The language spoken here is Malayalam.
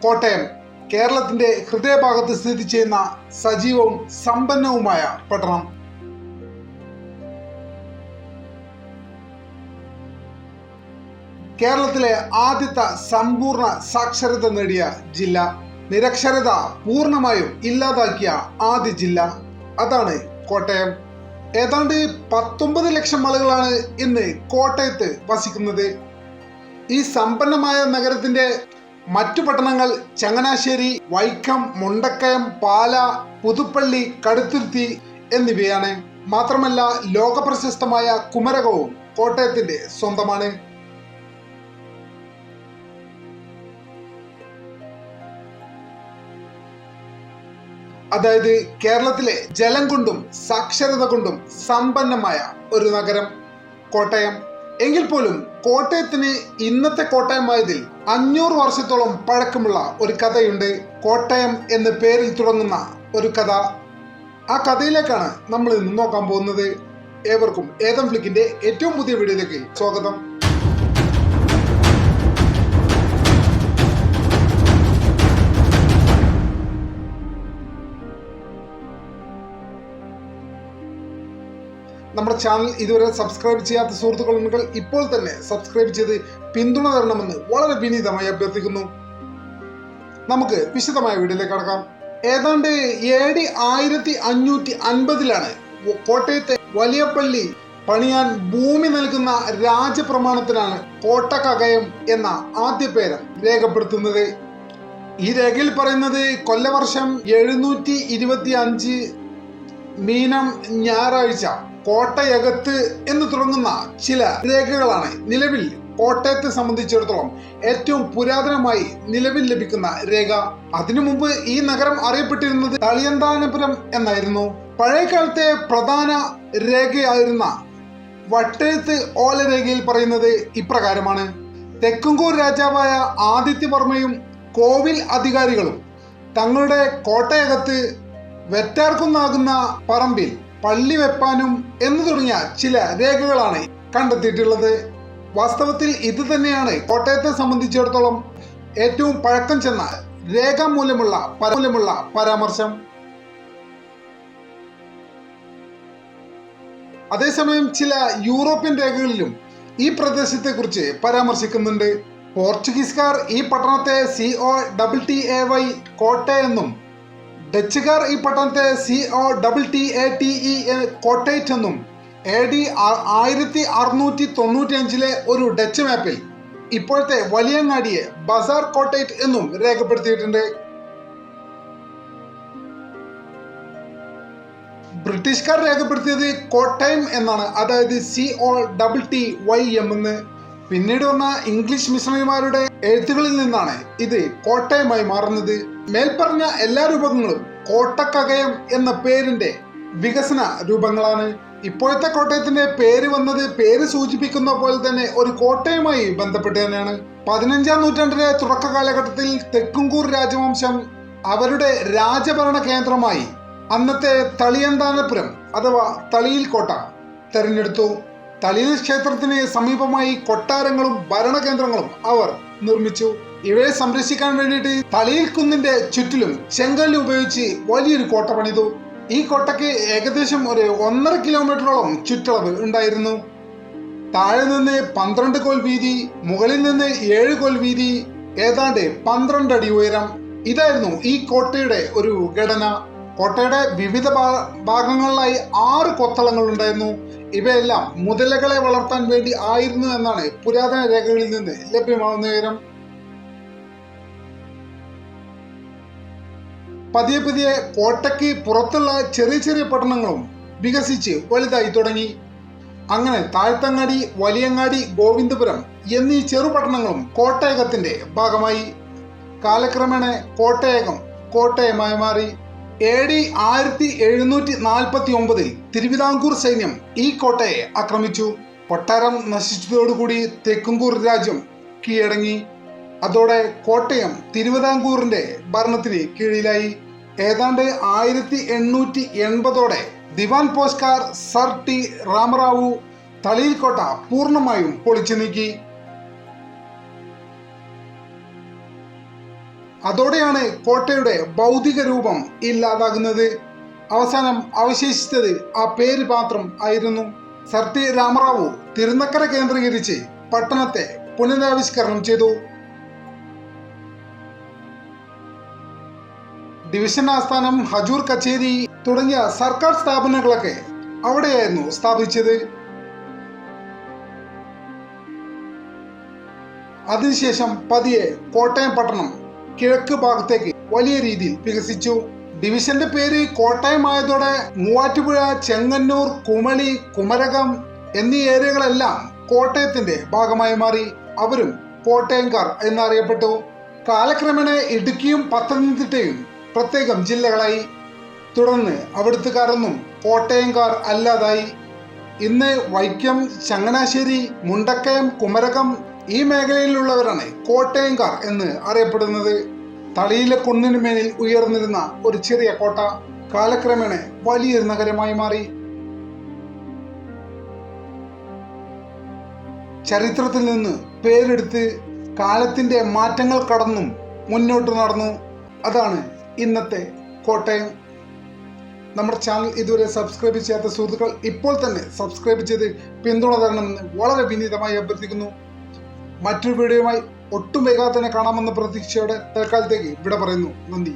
കോട്ടയം കേരളത്തിന്റെ ഹൃദയഭാഗത്ത് സ്ഥിതി ചെയ്യുന്ന സജീവവും സമ്പന്നവുമായ പട്ടണം. കേരളത്തിലെ ആദ്യത്തെ സമ്പൂർണ്ണ സാക്ഷരത നേടിയ ജില്ല, നിരക്ഷരത പൂർണ്ണമായും ഇല്ലാതാക്കിയ ആദ്യ ജില്ല, അതാണ് കോട്ടയം. ഏതാണ്ട് 19 ലക്ഷം ആളുകളാണ് ഇന്ന് കോട്ടയത്ത് വസിക്കുന്നത്. ഈ സമ്പന്നമായ നഗരത്തിന്റെ മറ്റു പട്ടണങ്ങൾ ചങ്ങനാശ്ശേരി, വൈക്കം, മുണ്ടക്കയം, പാല, പുതുപ്പള്ളി, കടുത്തുരുത്തി എന്നിവയാണ്. മാത്രമല്ല ലോകപ്രശസ്തമായ കുമരകവും കോട്ടയത്തിന്റെ സ്വന്തമാണ്. അതായത് കേരളത്തിലെ ജലം കൊണ്ടും സാക്ഷരത കൊണ്ടും സമ്പന്നമായ ഒരു നഗരം കോട്ടയം. എങ്കിൽ പോലും കോട്ടയത്തിന് ഇന്നത്തെ കോട്ടയമായതിൽ 500 വർഷത്തോളം പഴക്കമുള്ള ഒരു കഥയുണ്ട്. കോട്ടയം എന്ന പേരിൽ തുടങ്ങുന്ന ഒരു കഥ. ആ കഥയിലേക്കാണ് നമ്മൾ ഇന്ന് നോക്കാൻ പോകുന്നത്. ഏവർക്കും ഏതം ഫ്ലിക്കിന്റെ ഏറ്റവും പുതിയ വീഡിയോയിലേക്ക് സ്വാഗതം. നമ്മുടെ ചാനൽ ഇതുവരെ സബ്സ്ക്രൈബ് ചെയ്യാത്ത സുഹൃത്തുക്കളുണ്ടെങ്കിൽ ഇപ്പോൾ തന്നെ സബ്സ്ക്രൈബ് ചെയ്ത് പിന്തുണ തരണമെന്ന് വളരെ വിനീതമായി അഭ്യർത്ഥിക്കുന്നു. നമുക്ക് വിശദമായ വീഡിയോയിലേക്ക് കടക്കാം. ഏതാണ്ട് AD 1550 കോട്ടയത്തെ വലിയ പള്ളി പണിയാൻ ഭൂമി നൽകുന്ന രാജപ്രമാണത്തിനാണ് കോട്ടക്കകയം എന്ന ആദ്യ പേര് രേഖപ്പെടുത്തുന്നത്. ഈ രേഖയിൽ പറയുന്നത് കൊല്ലവർഷം 725 മീനം ഞായറാഴ്ച കോട്ടയകത്ത് എന്ന് തുടങ്ങുന്ന ചില രേഖകളാണ് നിലവിൽ കോട്ടയത്തെ സംബന്ധിച്ചിടത്തോളം ഏറ്റവും പുരാതനമായി നിലവിൽ ലഭിക്കുന്ന രേഖ. അതിനു മുമ്പ് ഈ നഗരം അറിയപ്പെട്ടിരുന്നത് തളിയന്താനപുരം എന്നായിരുന്നു. പഴയകാലത്തെ പ്രധാന രേഖയായിരുന്ന വട്ടെഴുത്ത് ഓലരേഖയിൽ പറയുന്നത് ഇപ്രകാരമാണ്: തെക്കുംകൂർ രാജാവായ ആദിത്യവർമ്മയും കോവിൽ അധികാരികളും തങ്ങളുടെ കോട്ടയകത്ത് വെറ്റാർക്കുന്നാകുന്ന പറമ്പിൽ പള്ളി വെപ്പാനും എന്ന് തുടങ്ങിയ ചില രേഖകളാണ് കണ്ടെത്തിയിട്ടുള്ളത്. വാസ്തവത്തിൽ ഇത് തന്നെയാണ് കോട്ടയത്തെ സംബന്ധിച്ചിടത്തോളം ഏറ്റവും പഴക്കം ചെന്ന രേഖാമൂലമുള്ള പരാമർശം. അതേസമയം ചില യൂറോപ്യൻ രേഖകളിലും ഈ പ്രദേശത്തെ കുറിച്ച് പരാമർശിക്കുന്നുണ്ട്. പോർച്ചുഗീസുകാർ ഈ പട്ടണത്തെ COTTAY കോട്ട എന്നും, ഡച്ചുകാർ ഈ പട്ടണത്തെ COTTATE കോട്ടേറ്റ് എന്നും AD 1695 ഒരു ഡച്ച് മാപ്പിൽ ഇപ്പോഴത്തെ വലിയങ്ങാടിയെ ബസാർ കോട്ടേറ്റ് എന്നും രേഖപ്പെടുത്തിയിട്ടുണ്ട്. ബ്രിട്ടീഷുകാർ രേഖപ്പെടുത്തിയത് കോട്ടയം എന്നാണ്, അതായത് COTTYM എന്ന്. പിന്നീട് വന്ന ഇംഗ്ലീഷ് മിഷണറിമാരുടെ എഴുത്തുകളിൽ നിന്നാണ് ഇത് കോട്ടയമായി മാറുന്നത്. മേൽപ്പറഞ്ഞ എല്ലാ രൂപങ്ങളും കോട്ടക്കകയം എന്ന പേരിന്റെ വികസന രൂപങ്ങളാണ്. ഇപ്പോഴത്തെ കോട്ടയത്തിന്റെ പേര് വന്നത് പേര് സൂചിപ്പിക്കുന്ന പോലെ തന്നെ ഒരു കോട്ടയുമായി ബന്ധപ്പെട്ട് തന്നെയാണ്. 15-ാം നൂറ്റാണ്ടിലെ തുടക്ക കാലഘട്ടത്തിൽ തെക്കുംകൂർ രാജവംശം അവരുടെ രാജഭരണ കേന്ദ്രമായി അന്നത്തെ തളിയന്താനപുരം അഥവാ തളിയിൽ കോട്ട തെരഞ്ഞെടുത്തു. തളിയിൽ ക്ഷേത്രത്തിന് സമീപമായി കൊട്ടാരങ്ങളും ഭരണകേന്ദ്രങ്ങളും അവർ നിർമ്മിച്ചു. ഇവയെ സംരക്ഷിക്കാൻ വേണ്ടിയിട്ട് തളിയിൽ കുന്നിന്റെ ചുറ്റിലും ചെങ്കല്ല് ഉപയോഗിച്ച് വലിയൊരു കോട്ട പണിതു. ഈ കോട്ടയ്ക്ക് ഏകദേശം ഒരു 1.5 കിലോമീറ്ററോളം ചുറ്റളവ് ഉണ്ടായിരുന്നു. താഴെ നിന്ന് 12 കോൽ വീതി, മുകളിൽ നിന്ന് 7 കോൽ വീതി, ഏതാണ്ട് 12 അടി ഉയരം. ഇതായിരുന്നു ഈ കോട്ടയുടെ ഒരു ഘടന. കോട്ടയുടെ വിവിധ ഭാഗങ്ങളിലായി 6 കൊത്തളങ്ങൾ ഉണ്ടായിരുന്നു. ഇവയെല്ലാം മുതലകളെ വളർത്താൻ വേണ്ടി ആയിരുന്നു എന്നാണ് പുരാതന രേഖകളിൽ നിന്ന് ലഭ്യമാകുന്ന വിവരം. പതിയെ പതിയെ കോട്ടയ്ക്ക് പുറത്തുള്ള ചെറിയ ചെറിയ പട്ടണങ്ങളും വികസിച്ച് വലുതായി തുടങ്ങി. അങ്ങനെ താഴ്ത്തങ്ങാടി, വലിയങ്ങാടി, ഗോവിന്ദപുരം എന്നീ ചെറുപട്ടണങ്ങളും കോട്ടയകത്തിന്റെ ഭാഗമായി. കാലക്രമേണ കോട്ടയകം കോട്ടയമായി മാറി. AD 1749 തിരുവിതാംകൂർ സൈന്യം ഈ കോട്ടയെ ആക്രമിച്ചു. കൊട്ടാരം നശിച്ചതോടുകൂടി തെക്കുംകൂർ രാജ്യം കീഴടങ്ങി. അതോടെ കോട്ടയം തിരുവിതാംകൂറിന്റെ ഭരണത്തിന് കീഴിലായി. ഏതാണ്ട് 1880 ദിവാൻ പോസ്കാർ സർ ടി രാമറാവു തളിയിൽ കോട്ട പൂർണ്ണമായും പൊളിച്ചു നീക്കി. അതോടെയാണ് കോട്ടയുടെ ഭൗതിക രൂപം ഇല്ലാതാകുന്നത്. അവസാനം അവശേഷിച്ചത് ആ പേര് മാത്രം ആയിരുന്നു. സർ ടി രാമറാവു തിരുനക്കര കേന്ദ്രീകരിച്ച് പട്ടണത്തെ പുനരാവിഷ്കരണം ചെയ്തു. ഡിവിഷൻ ആസ്ഥാനം, ഹജൂർ കച്ചേരി തുടങ്ങിയ സർക്കാർ സ്ഥാപനങ്ങളൊക്കെ അവിടെയായിരുന്നു സ്ഥാപിച്ചത്. അതിനുശേഷം പതിയെ കോട്ടയം പട്ടണം കിഴക്ക് ഭാഗത്തേക്ക് വലിയ രീതിയിൽ വികസിച്ചു. ഡിവിഷന്റെ പേര് കോട്ടയം ആയതോടെ മൂവാറ്റുപുഴ, ചെങ്ങന്നൂർ, കുമളി, കുമരകം എന്നീ ഏരിയകളെല്ലാം കോട്ടയത്തിന്റെ ഭാഗമായി മാറി. അവരും കോട്ടയംകാർ എന്നറിയപ്പെട്ടു. കാലക്രമേണ ഇടുക്കിയും പത്തനംതിട്ടയും പ്രത്യേകം ജില്ലകളായി. തുടർന്ന് അവിടുത്തുകാരൊന്നും കോട്ടയംകാർ അല്ലാതായി. ഇന്ന് വൈക്കം, ചങ്ങനാശ്ശേരി, മുണ്ടക്കയം, കുമരകം ഈ മേഖലയിലുള്ളവരാണ് കോട്ടയംകാർ എന്ന് അറിയപ്പെടുന്നത്. തളിയിലെ കുന്നിനു മേലിൽ ഉയർന്നിരുന്ന ഒരു ചെറിയ കോട്ട കാലക്രമേണ വലിയൊരു നഗരമായി മാറി. ചരിത്രത്തിൽ നിന്ന് പേരെടുത്ത് കാലത്തിന്റെ മാറ്റങ്ങൾ കടന്നും മുന്നോട്ട് നടന്നു. അതാണ് ഇന്നത്തെ കോട്ടയം. നമ്മുടെ ചാനൽ ഇതുവരെ സബ്സ്ക്രൈബ് ചെയ്യാത്ത സുഹൃത്തുക്കൾ ഇപ്പോൾ തന്നെ സബ്സ്ക്രൈബ് ചെയ്ത് പിന്തുണ തരണമെന്ന് വളരെ വിനീതമായി അഭ്യർത്ഥിക്കുന്നു. മറ്റൊരു വീഡിയോയുമായി ഒട്ടും വേഗത്തിൽ തന്നെ കാണാമെന്ന പ്രതീക്ഷയോടെ തൽക്കാലത്തേക്ക് ഇവിടെ പറയുന്നു. നന്ദി.